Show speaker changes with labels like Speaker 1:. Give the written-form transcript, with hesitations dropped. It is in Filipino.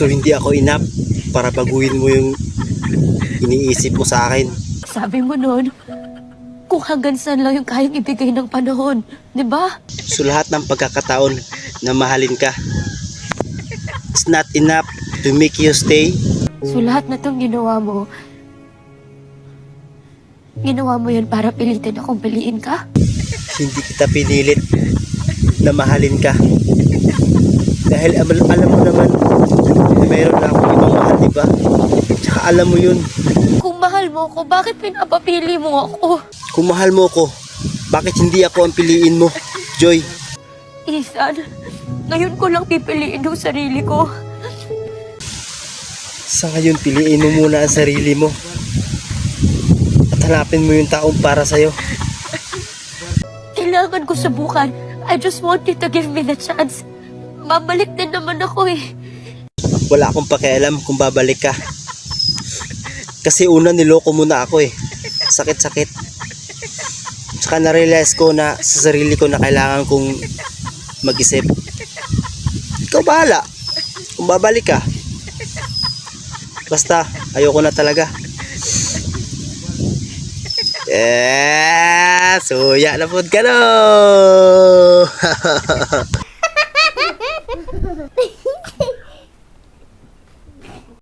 Speaker 1: So hindi ako enough para baguhin mo yung iniisip mo sa akin.
Speaker 2: Sabi mo noon, kung hanggang saan lang yung kayang ibigay ng panahon, di ba?
Speaker 1: So lahat ng pagkakataon na mahalin ka, it's not enough to make you stay.
Speaker 2: So lahat na itong ginawa mo yan para pilitin akong piliin ka?
Speaker 1: Hindi kita pinilit na mahalin ka. Dahil alam mo naman na mayroon na akong ibang mahal, diba? Tsaka alam mo yun.
Speaker 2: Kung mahal mo ako, bakit pinapapili mo ako?
Speaker 1: Kung mahal mo ko, bakit hindi ako ang piliin mo, Joy?
Speaker 2: Ethan, ngayon ko lang pipiliin yung sarili ko.
Speaker 1: Sa ngayon, piliin mo muna ang sarili mo. At hanapin mo yung taong para sa'yo.
Speaker 2: Kailangan ko subukan. I just want you to give me the chance. Babalik din naman ako eh.
Speaker 1: Wala akong pakialam kung babalik ka. Kasi una niloko mo na ako eh. Sakit-sakit. Tsaka na-realize ko na sa sarili ko na kailangan kong mag-isip. Ikaw bahala kung babalik ka. Basta ayoko na talaga. Suya na po ka no.